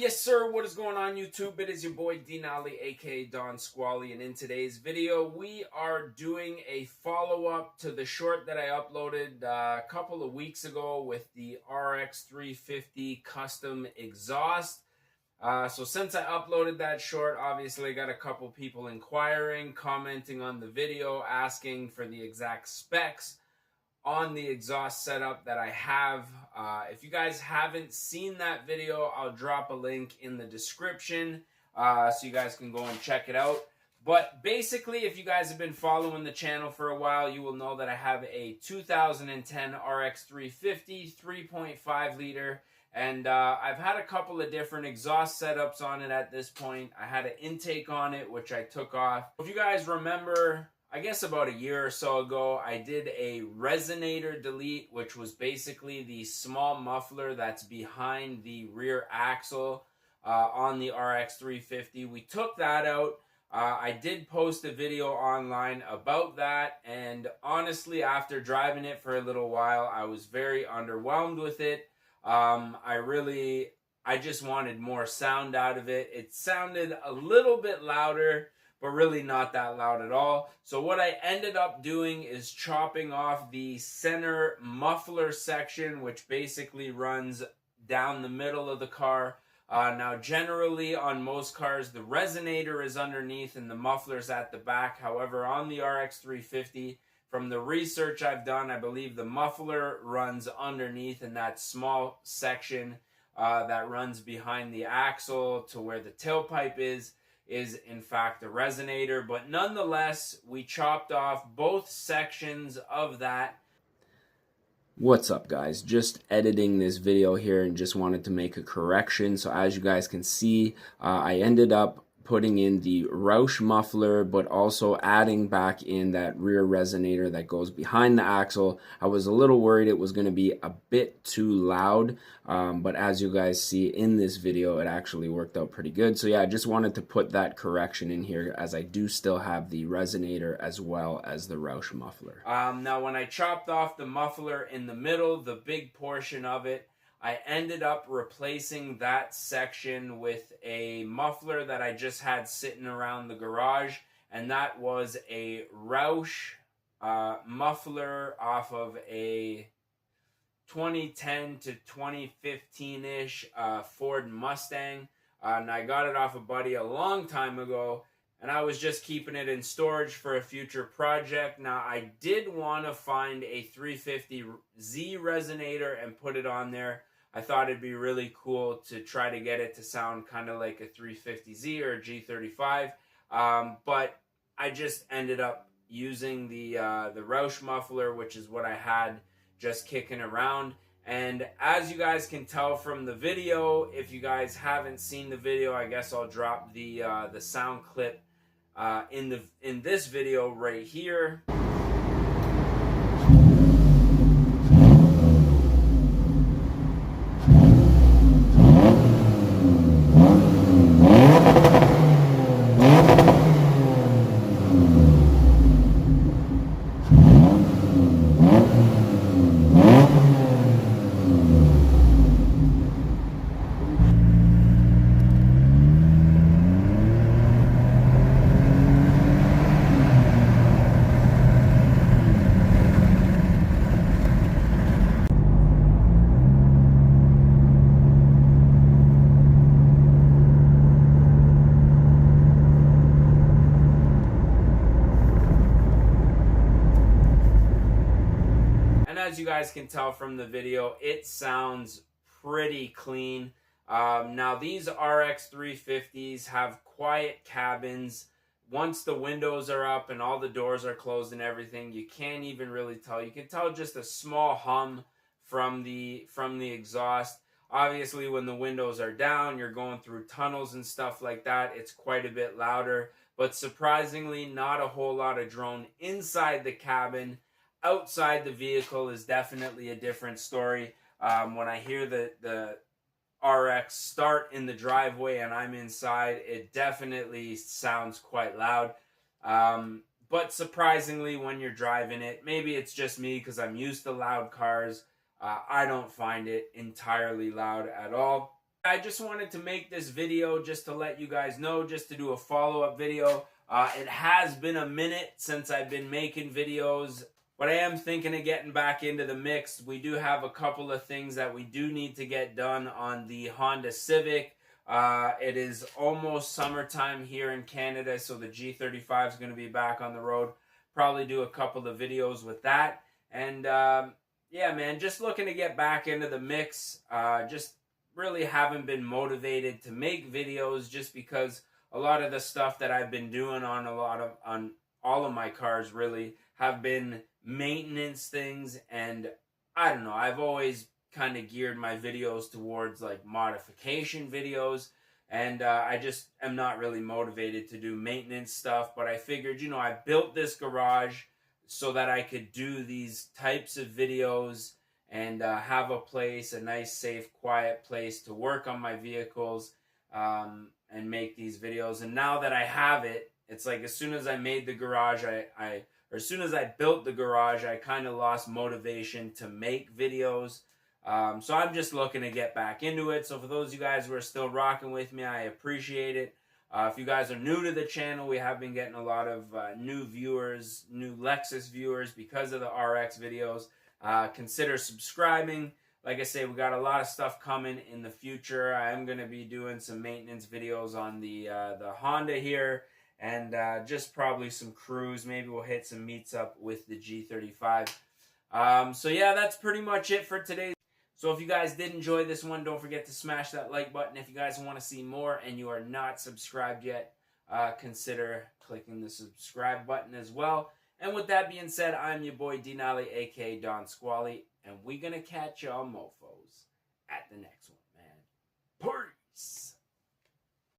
Yes, sir. What is going on, YouTube? It is your boy Denali, aka Don Squally, and in today's video, we are doing a follow-up to the short that I uploaded a couple of weeks ago with the RX350 custom exhaust. So since I uploaded that short, obviously I got a couple people inquiring, commenting on the video, asking for the exact specs on the exhaust setup that I have. If you guys haven't seen that video, I'll drop a link in the description so you guys can go and check it out. But basically, if you guys have been following the channel for a while, you will know that I have a 2010 RX350 3.5 liter, and I've had a couple of different exhaust setups on it at this point. I had an intake on it, which I took off. If you guys remember, I guess about a year or so ago, I did a resonator delete, which was basically the small muffler that's behind the rear axle on the RX350. We took that out. I did post a video online about that, and honestly, after driving it for a little while, I was very underwhelmed with it. I just wanted more sound out of it. It sounded a little bit louder, but really not that loud at all. So what I ended up doing is chopping off the center muffler section, which basically runs down the middle of the car. Now, generally on most cars, the resonator is underneath and the muffler's at the back. However, on the RX350, from the research I've done, I believe the muffler runs underneath in that small section that runs behind the axle to where the tailpipe is in fact the resonator. But nonetheless, we chopped off both sections of that. What's up, guys? Just editing this video here and just wanted to make a correction. So as you guys can see, I ended up putting in the Roush muffler, but also adding back in that rear resonator that goes behind the axle. I was a little worried it was going to be a bit too loud, but as you guys see in this video, it actually worked out pretty good. So yeah, I just wanted to put that correction in here, as I do still have the resonator as well as the Roush muffler. Now, when I chopped off the muffler in the middle, the big portion of it, I ended up replacing that section with a muffler that I just had sitting around the garage, and that was a Roush muffler off of a 2010 to 2015-ish Ford Mustang. And I got it off a buddy a long time ago, and I was just keeping it in storage for a future project. Now, I did want to find a 350Z resonator and put it on there. I thought it'd be really cool to try to get it to sound kind of like a 350Z or a G35, but I just ended up using the Roush muffler, which is what I had just kicking around. And as you guys can tell from the video, if you guys haven't seen the video, I guess I'll drop the sound clip in this video right here. As you guys can tell from the video, it sounds pretty clean. Now, these RX350s have quiet cabins. Once the windows are up and all the doors are closed and everything, you can't even really tell. You can tell just a small hum from the exhaust. Obviously, when the windows are down, you're going through tunnels and stuff like that, it's quite a bit louder. But surprisingly, not a whole lot of drone inside the cabin. Outside the vehicle is definitely a different story. When I hear the RX start in the driveway and I'm inside, it definitely sounds quite loud. But surprisingly, when you're driving it, maybe it's just me because I'm used to loud cars, I don't find it entirely loud at all. I just wanted to make this video just to let you guys know, just to do a follow-up video. It has been a minute since I've been making videos, but I am thinking of getting back into the mix. We do have a couple of things that we do need to get done on the Honda Civic. It is almost summertime here in Canada, so the G35 is going to be back on the road. Probably do a couple of videos with that. And yeah, man, just looking to get back into the mix. Just really haven't been motivated to make videos just because a lot of the stuff that I've been doing on all of my cars really have been maintenance things, and I don't know, I've always kind of geared my videos towards like modification videos, and I just am not really motivated to do maintenance stuff. But I figured, you know, I built this garage so that I could do these types of videos and have a place, a nice, safe, quiet place to work on my vehicles and make these videos. And now that I have it, it's like as soon as I made the garage, or as soon as I built the garage, I kind of lost motivation to make videos. So I'm just looking to get back into it. So for those of you guys who are still rocking with me, I appreciate it. If you guys are new to the channel, we have been getting a lot of new viewers, new Lexus viewers because of the RX videos. Consider subscribing. Like I say, we got a lot of stuff coming in the future. I am going to be doing some maintenance videos on the Honda here, and just probably some cruise. Maybe we'll hit some meets up with the G35. So yeah, that's pretty much it for today. So if you guys did enjoy this one, don't forget to smash that like button. If you guys want to see more and you are not subscribed yet, consider clicking the subscribe button as well. And with that being said, I'm your boy Denali, aka Don Squally, and we're gonna catch y'all mofos at the next one, man. Party!